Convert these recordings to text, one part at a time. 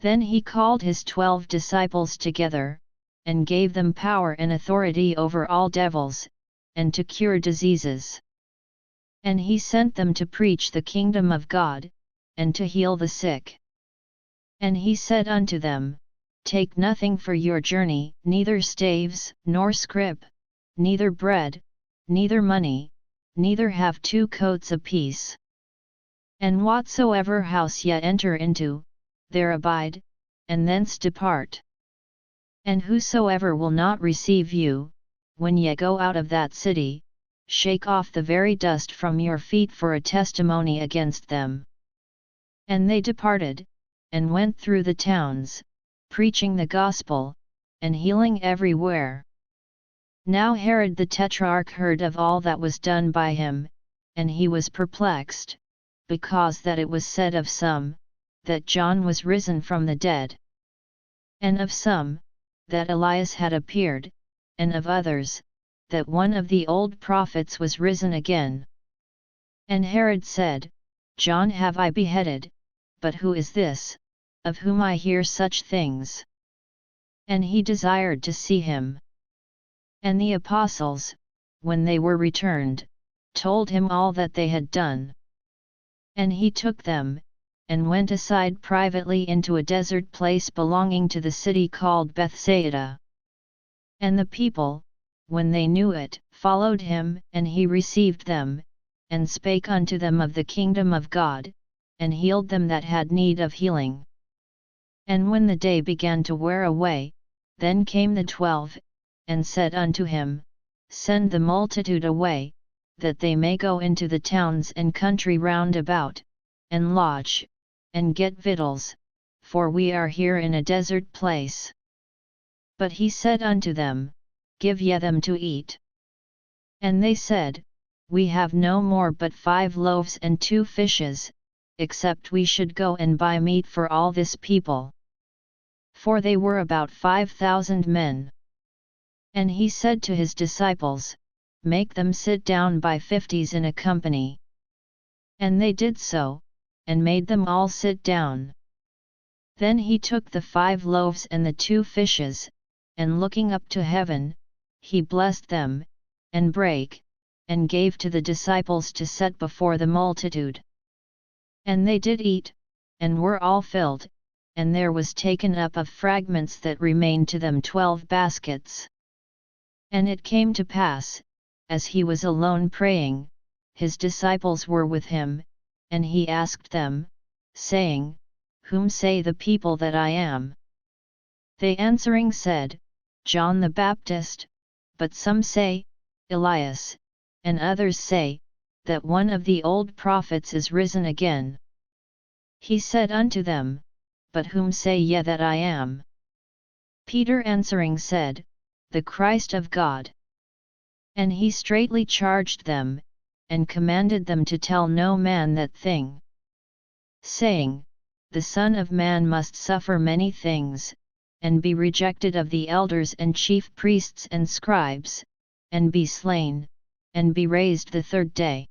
Then he called his 12 disciples together, and gave them power and authority over all devils, and to cure diseases. And he sent them to preach the kingdom of God, and to heal the sick. And he said unto them, Take nothing for your journey, neither staves, nor scrip, neither bread, neither money, neither have 2 coats apiece. And whatsoever house ye enter into, there abide, and thence depart. And whosoever will not receive you, when ye go out of that city, shake off the very dust from your feet for a testimony against them. And they departed, and went through the towns, preaching the gospel, and healing everywhere. Now Herod the Tetrarch heard of all that was done by him, and he was perplexed, because that it was said of some, that John was risen from the dead. And of some, that Elias had appeared, and of others, that one of the old prophets was risen again. And Herod said, John have I beheaded, but who is this, of whom I hear such things? And he desired to see him. And the apostles, when they were returned, told him all that they had done. And he took them, and went aside privately into a desert place belonging to the city called Bethsaida. And the people, when they knew it, followed him, and he received them, and spake unto them of the kingdom of God, and healed them that had need of healing. And when the day began to wear away, then came the 12, and said unto him, Send the multitude away, that they may go into the towns and country round about, and lodge, and get victuals, for we are here in a desert place. But he said unto them, Give ye them to eat. And they said, We have no more but 5 loaves and 2 fishes, except we should go and buy meat for all this people. For they were about 5,000 men. And he said to his disciples, Make them sit down by 50s in a company. And they did so, and made them all sit down. Then he took the 5 loaves and the 2 fishes, and looking up to heaven, he blessed them, and brake, and gave to the disciples to set before the multitude. And they did eat, and were all filled, and there was taken up of fragments that remained to them 12 baskets. And it came to pass, as he was alone praying, his disciples were with him, and he asked them, saying, Whom say the people that I am? They answering said, John the Baptist, but some say, Elias, and others say, that one of the old prophets is risen again. He said unto them, But whom say ye that I am? Peter answering said, The Christ of God. And he straitly charged them, and commanded them to tell no man that thing, saying, The Son of Man must suffer many things, and be rejected of the elders and chief priests and scribes, and be slain, and be raised the 3rd day.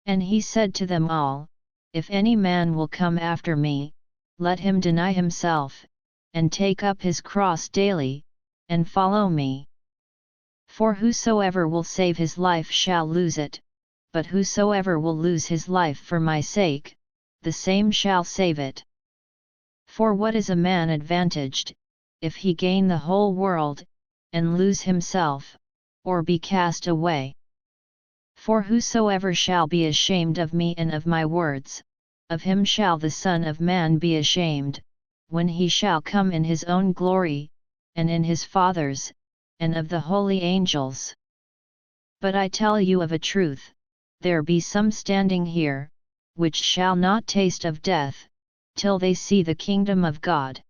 And he said to them all, If any man will come after me, let him deny himself, and take up his cross daily, and follow me. For whosoever will save his life shall lose it, but whosoever will lose his life for my sake, the same shall save it. For what is a man advantaged, if he gain the whole world, and lose himself, or be cast away? For whosoever shall be ashamed of me and of my words, of him shall the Son of Man be ashamed, when he shall come in his own glory, and in his Father's, and of the holy angels. But I tell you of a truth, there be some standing here, which shall not taste of death, till they see the kingdom of God.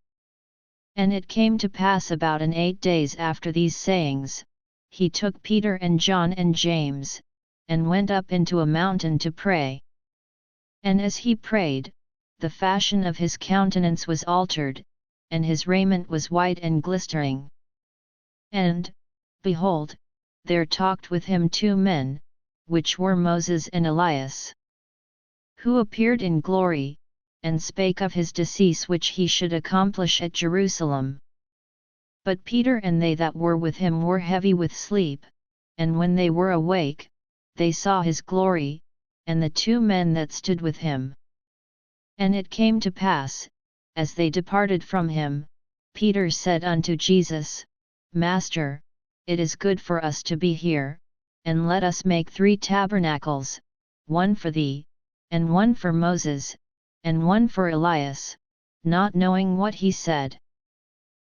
And it came to pass about 8 days after these sayings, he took Peter and John and James, and went up into a mountain to pray. And as he prayed, the fashion of his countenance was altered, and his raiment was white and glistering. And, behold, there talked with him 2 men, which were Moses and Elias, who appeared in glory, and spake of his decease which he should accomplish at Jerusalem. But Peter and they that were with him were heavy with sleep, and when they were awake, they saw his glory, and the two men that stood with him. And it came to pass, as they departed from him, Peter said unto Jesus, Master, it is good for us to be here, and let us make 3 tabernacles, one for thee, and one for Moses, and one for Elias, not knowing what he said.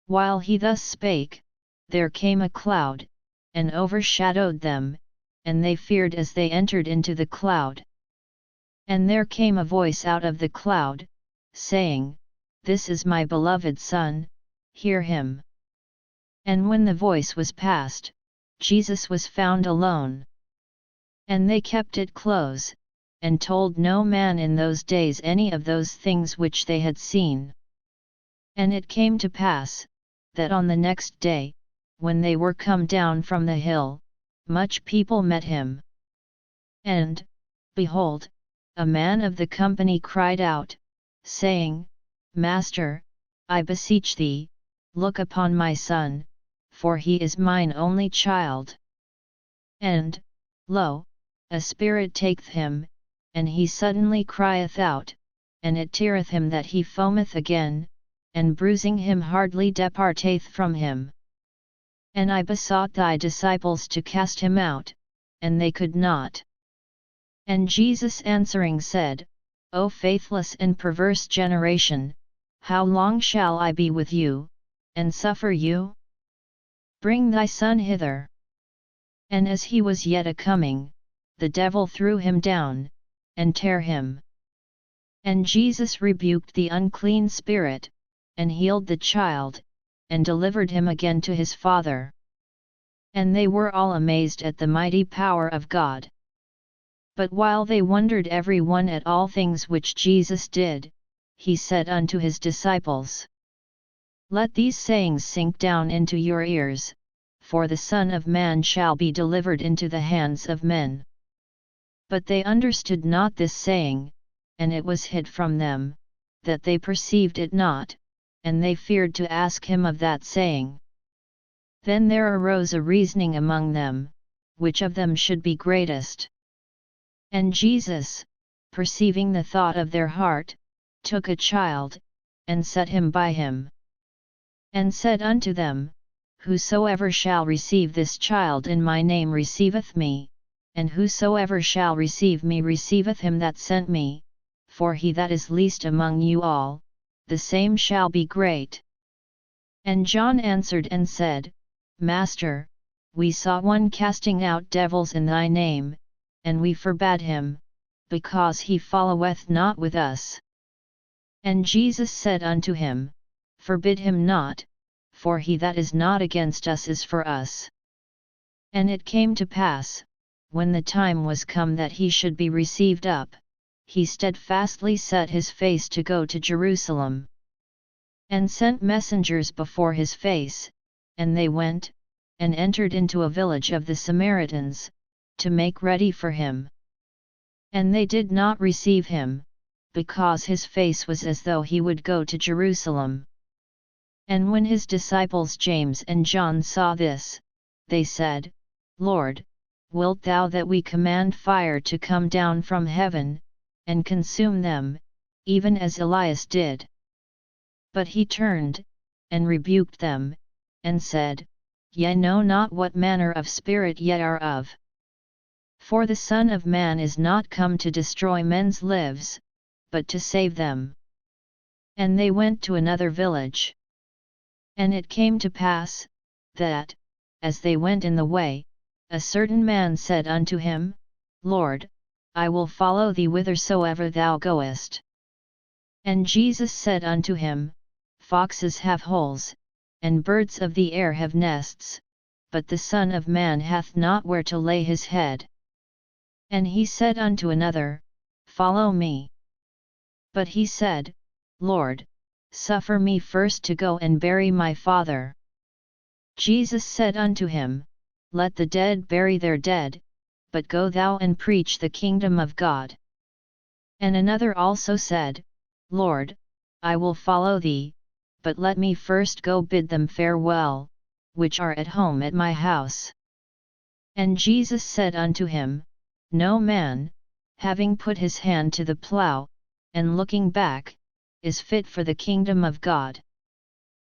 While he thus spake, there came a cloud, and overshadowed them, and they feared as they entered into the cloud. And there came a voice out of the cloud, saying, This is my beloved Son, hear him. And when the voice was past, Jesus was found alone. And they kept it close, and told no man in those days any of those things which they had seen. And it came to pass, that on the next day, when they were come down from the hill, much people met him. And, behold, a man of the company cried out, saying, Master, I beseech thee, look upon my son, for he is mine only child. And, lo, a spirit taketh him, and he suddenly crieth out, and it teareth him that he foameth again, and bruising him hardly departeth from him. And I besought thy disciples to cast him out, and they could not. And Jesus answering said, O faithless and perverse generation, how long shall I be with you, and suffer you? Bring thy son hither. And as he was yet a-coming, the devil threw him down, and tare him. And Jesus rebuked the unclean spirit, and healed the child, and delivered him again to his father. And they were all amazed at the mighty power of God. But while they wondered every one at all things which Jesus did, he said unto his disciples, Let these sayings sink down into your ears, for the Son of Man shall be delivered into the hands of men. But they understood not this saying, and it was hid from them, that they perceived it not, and they feared to ask him of that saying. Then there arose a reasoning among them, which of them should be greatest. And Jesus, perceiving the thought of their heart, took a child, and set him by him. And said unto them, Whosoever shall receive this child in my name receiveth me, and whosoever shall receive me receiveth him that sent me, for he that is least among you all, the same shall be great. And John answered and said, Master, we saw one casting out devils in thy name, and we forbade him, because he followeth not with us. And Jesus said unto him, Forbid him not, for he that is not against us is for us. And it came to pass, when the time was come that he should be received up, he steadfastly set his face to go to Jerusalem. And sent messengers before his face, and they went, and entered into a village of the Samaritans, to make ready for him. And they did not receive him, because his face was as though he would go to Jerusalem. And when his disciples James and John saw this, they said, Lord, wilt thou that we command fire to come down from heaven, and consume them, even as Elias did? But he turned, and rebuked them, and said, Ye know not what manner of spirit ye are of. For the Son of Man is not come to destroy men's lives, but to save them. And they went to another village. And it came to pass, that, as they went in the way, a certain man said unto him, Lord, I will follow thee whithersoever thou goest. And Jesus said unto him, Foxes have holes, and birds of the air have nests, but the Son of Man hath not where to lay his head. And he said unto another, Follow me. But he said, Lord, suffer me first to go and bury my father. Jesus said unto him, Let the dead bury their dead, but go thou and preach the kingdom of God. And another also said, Lord, I will follow thee, but let me first go bid them farewell, which are at home at my house. And Jesus said unto him, No man, having put his hand to the plough, and looking back, is fit for the kingdom of God.